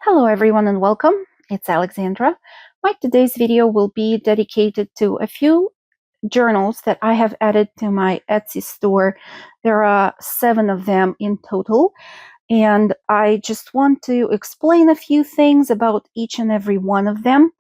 Hello everyone and welcome. It's Alexandra. My today's video will be dedicated to a few journals that I have added to my Etsy store. There are 7 of them in total, and I just want to explain a few things about each and every one of them.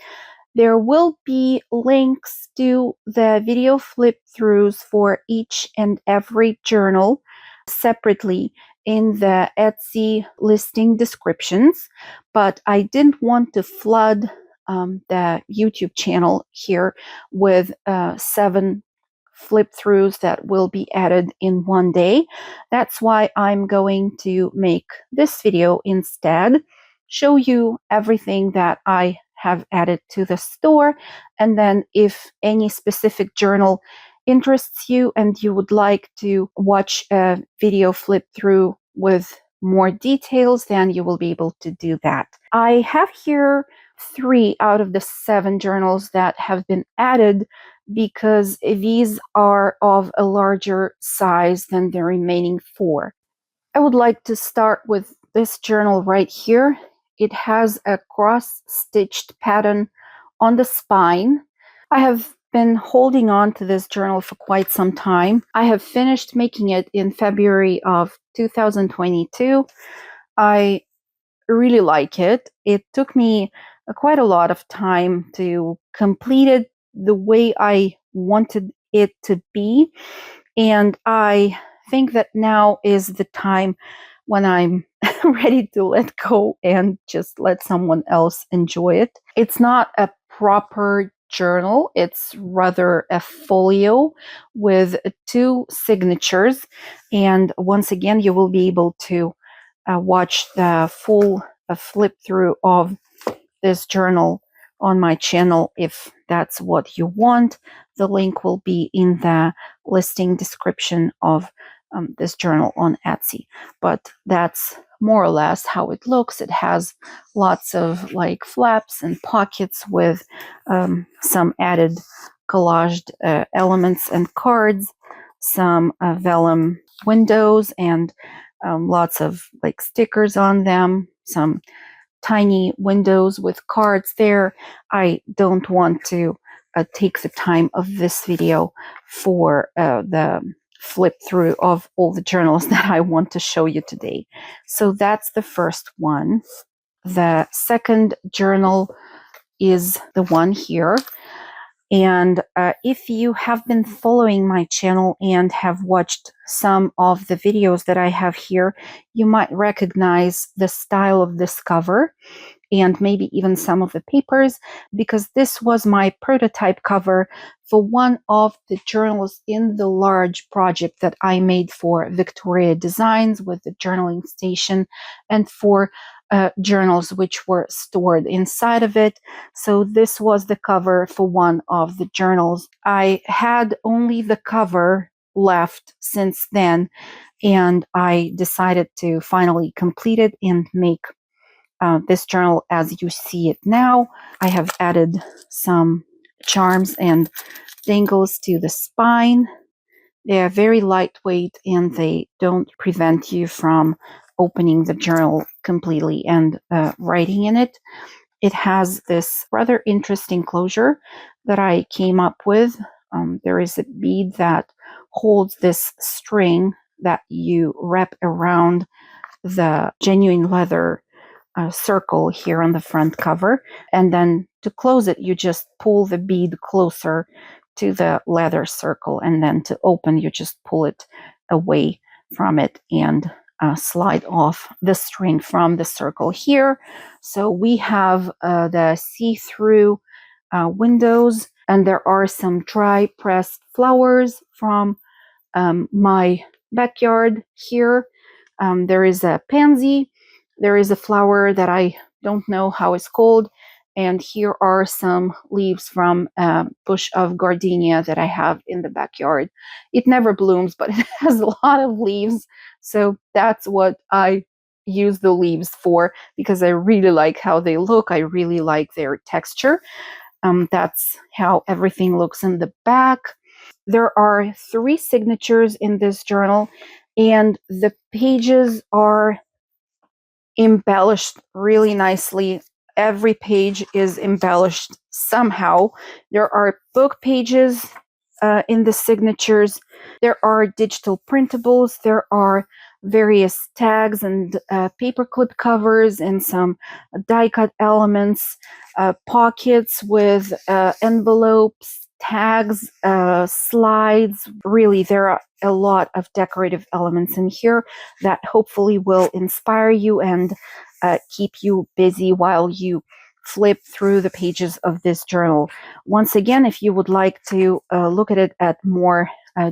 There will be links to the video flip-throughs for each and every journal separately in the Etsy listing descriptions, but I didn't want to flood the YouTube channel here with 7 flip-throughs that will be added in one day. That's why I'm going to make this video instead, show you everything that I have added to the store, and then if any specific journal interests you and you would like to watch a video flip through with more details, then you will be able to do that. I have here 3 out of the 7 journals that have been added because these are of a larger size than the remaining 4. I would like to start with this journal right here. It has a cross-stitched pattern on the spine. I have been holding on to this journal for quite some time. I have finished making it in February of 2022. I really like it. It took me quite a lot of time to complete it the way I wanted it to be, and I think that now is the time when I'm ready to let go and just let someone else enjoy it. It's not a proper journal, it's rather a folio with 2 signatures, and once again you will be able to watch the full flip through of this journal on my channel if that's what you want. The link will be in the listing description of this journal on Etsy. But that's more or less how it looks. It has lots of like flaps and pockets with some added collaged elements and cards, some vellum windows, and lots of like stickers on them, some tiny windows with cards there. I don't want to take the time of this video for the flip through of all the journals that I want to show you today. So that's the first one. The second journal is the one here. And if you have been following my channel and have watched some of the videos that I have here, you might recognize the style of this cover and maybe even some of the papers, because this was my prototype cover for one of the journals in the large project that I made for Victoria Designs with the journaling station and for journals which were stored inside of it. So this was the cover for one of the journals. I had only the cover left since then, and I decided to finally complete it and make this journal as you see it now. I have added some charms and dangles to the spine. They are very lightweight and they don't prevent you from opening the journal completely and writing in it. It has this rather interesting closure that I came up with. There is a bead that holds this string that you wrap around the genuine leather circle here on the front cover, and then to close it you just pull the bead closer to the leather circle, and then to open you just pull it away from it and slide off the string from the circle here. So we have the see-through windows, and there are some dry pressed flowers from my backyard here. There is a pansy. There is a flower that I don't know how it's called. And here are some leaves from a bush of gardenia that I have in the backyard. It never blooms, but it has a lot of leaves. So that's what I use the leaves for, because I really like how they look. I really like their texture. That's how everything looks in the back. There are 3 signatures in this journal, and the pages are embellished really nicely. Every page is embellished somehow. There are book pages in the signatures. There are digital printables. There are various tags and paperclip covers and some die cut elements, pockets with envelopes, tags, slides. Really, there are a lot of decorative elements in here that hopefully will inspire you and keep you busy while you flip through the pages of this journal. Once again, if you would like to look at it at more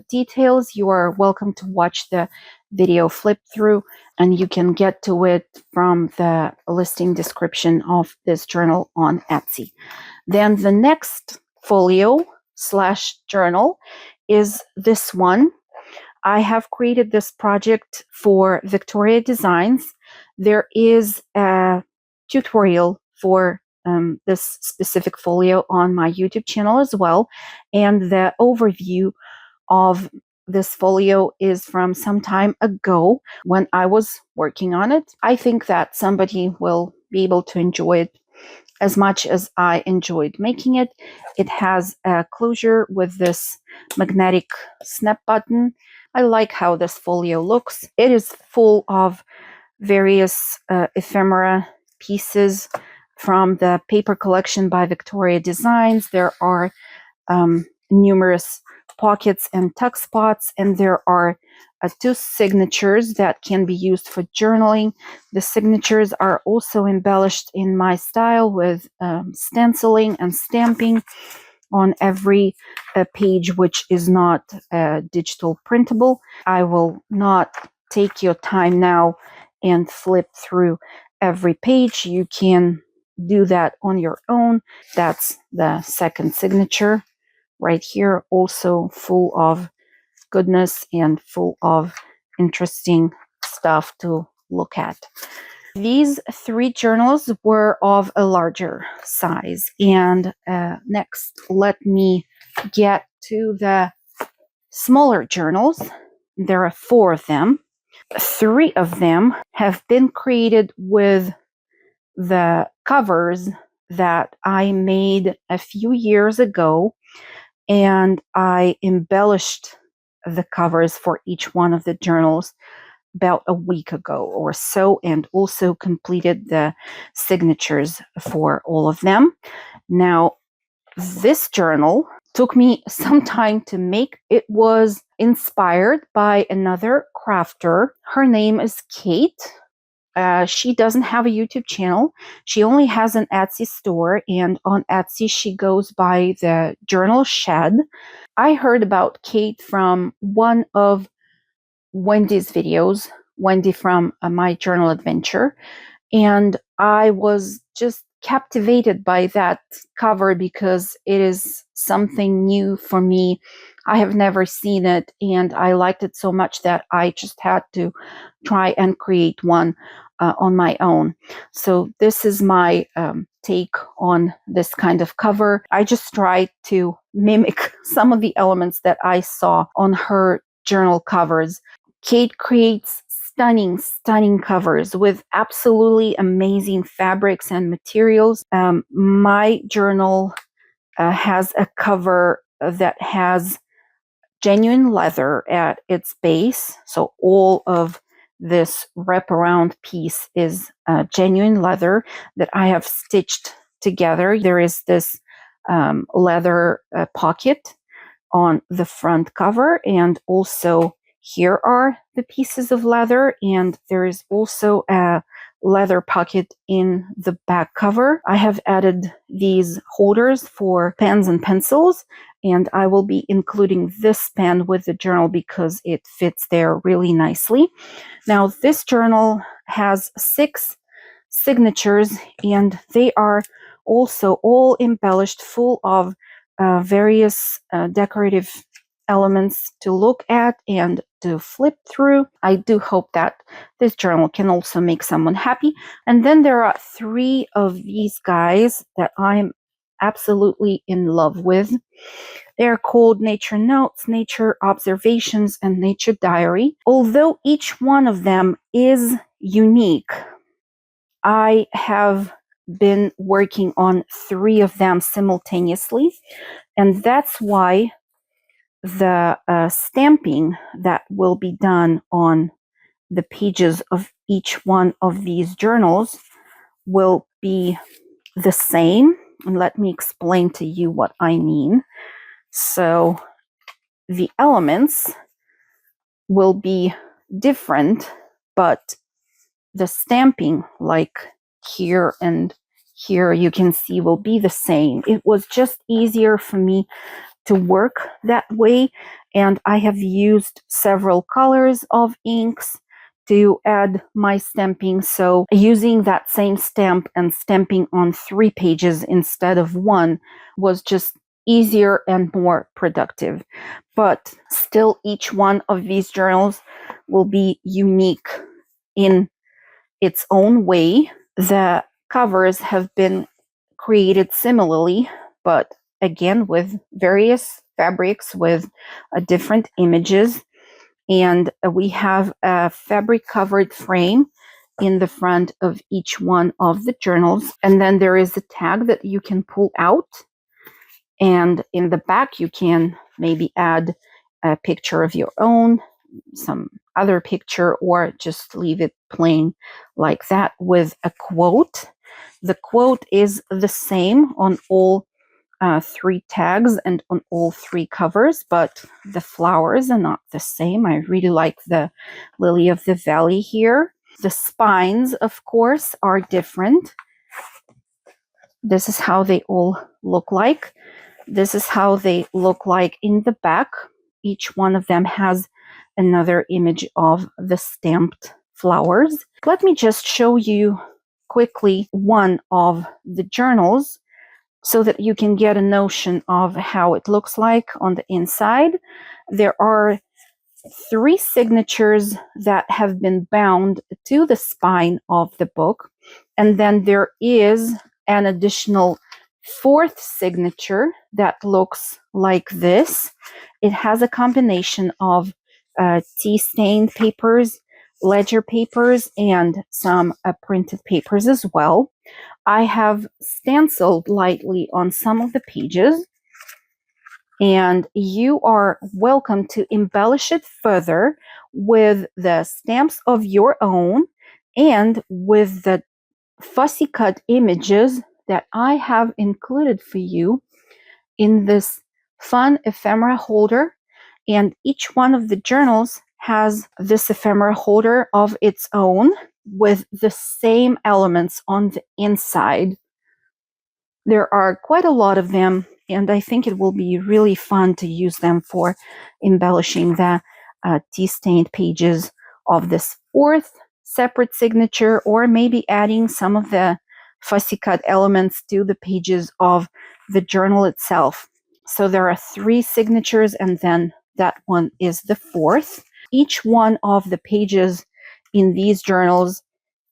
details, you are welcome to watch the video flip through, and you can get to it from the listing description of this journal on Etsy. Then the next folio slash journal is this one. I have created this project for Victoria Designs. There is a tutorial for this specific folio on my YouTube channel as well. And the overview of this folio is from some time ago when I was working on it. I think that somebody will be able to enjoy it as much as I enjoyed making it. It has a closure with this magnetic snap button. I like how this folio looks. It is full of various ephemera pieces from the paper collection by Victoria Designs. There are numerous pockets and tuck spots, and there are two signatures that can be used for journaling. The signatures are also embellished in my style with stenciling and stamping on every page, which is not digital printable. I will not take your time now and flip through every page. You can do that on your own. That's the second signature right here, also full of goodness and full of interesting stuff to look at. These three journals were of a larger size. And next, let me get to the smaller journals. There are 4 of them. 3 of them have been created with the covers that I made a few years ago, and I embellished the covers for each one of the journals about a week ago or so, and also completed the signatures for all of them. Now, this journal took me some time to make. It was inspired by another crafter. Her name is Kate. She doesn't have a YouTube channel. She only has an Etsy store, and on Etsy she goes by the Journal Shed. I heard about Kate from one of Wendy's videos, Wendy from My Journal Adventure, and I was just captivated by that cover because it is something new for me. I have never seen it, and I liked it so much that I just had to try and create one on my own. So this is my take on this kind of cover. I just tried to mimic some of the elements that I saw on her journal covers. Kate creates stunning covers with absolutely amazing fabrics and materials. My journal has a cover that has genuine leather at its base. So all of this wraparound piece is genuine leather that I have stitched together. There is this leather pocket on the front cover, and also here are the pieces of leather, and there is also a leather pocket in the back cover. I have added these holders for pens and pencils, and I will be including this pen with the journal because it fits there really nicely. Now, this journal has 6 signatures, and they are also all embellished, full of various decorative elements to look at and to flip through. I do hope that this journal can also make someone happy. And then there are 3 of these guys that I'm absolutely in love with. They're called Nature Notes, Nature Observations, and Nature Diary. Although each one of them is unique, I have been working on 3 of them simultaneously, and that's why the stamping that will be done on the pages of each one of these journals will be the same. And let me explain to you what I mean. So the elements will be different, but the stamping, like here and here, you can see will be the same. It was just easier for me to work that way, and I have used several colors of inks to add my stamping. So using that same stamp and stamping on 3 pages instead of 1 was just easier and more productive. But still, each one of these journals will be unique in its own way. The covers have been created similarly, but again with various fabrics with different images. And we have a fabric covered frame in the front of each one of the journals. And then there is a tag that you can pull out. And in the back, you can maybe add a picture of your own, some other picture, or just leave it plain like that with a quote. The quote is the same on all 3 tags and on all 3 covers, but the flowers are not the same. I really like the lily of the valley here. The spines, of course, are different. This is how they all look like. This is how they look like in the back. Each one of them has another image of the stamped flowers. Let me just show you quickly one of the journals so that you can get a notion of how it looks like on the inside. There are 3 signatures that have been bound to the spine of the book, and then there is an additional 4th signature that looks like this. It has a combination of tea-stained papers, ledger papers, and some printed papers as well. I have stenciled lightly on some of the pages, and you are welcome to embellish it further with the stamps of your own and with the fussy cut images that I have included for you in this fun ephemera holder. And each one of the journals has this ephemera holder of its own with the same elements on the inside. There are quite a lot of them, and I think it will be really fun to use them for embellishing the tea-stained pages of this 4th separate signature, or maybe adding some of the fussy cut elements to the pages of the journal itself. So there are 3 signatures, and then that one is the 4th. Each one of the pages in these journals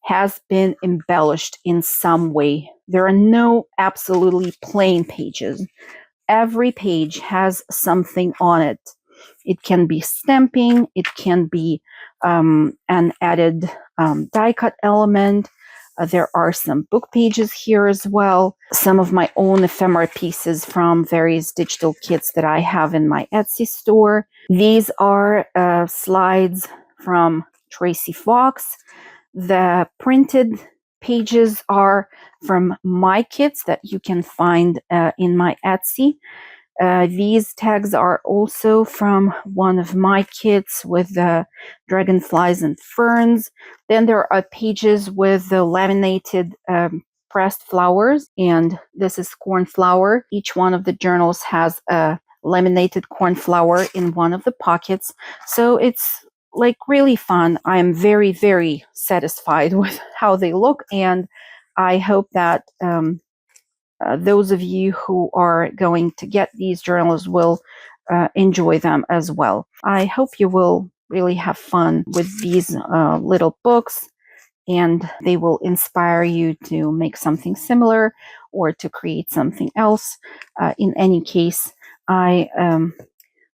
has been embellished in some way. There are no absolutely plain pages. Every page has something on it. It can be stamping, it can be an added die cut element. There are some book pages here as well. Some of my own ephemera pieces from various digital kits that I have in my Etsy store. These are slides from Tracy Fox. The printed pages are from my kits that you can find in my Etsy. These tags are also from one of my kits with the dragonflies and ferns. Then there are pages with the laminated pressed flowers, and this is cornflower. Each one of the journals has a laminated cornflower in one of the pockets. So it's like really fun. I am very, very satisfied with how they look, and I hope that those of you who are going to get these journals will enjoy them as well. I hope you will really have fun with these little books, and they will inspire you to make something similar or to create something else. In any case, I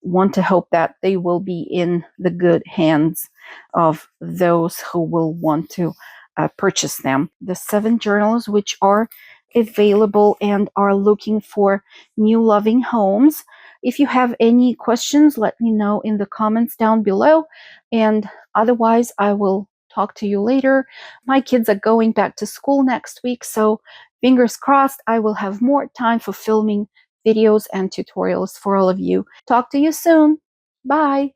want to hope that they will be in the good hands of those who will want to purchase them. The 7 journals which are available and are looking for new loving homes. If you have any questions, let me know in the comments down below. And otherwise, I will talk to you later. My kids are going back to school next week, so fingers crossed I will have more time for filming videos and tutorials for all of you. Talk to you soon. Bye.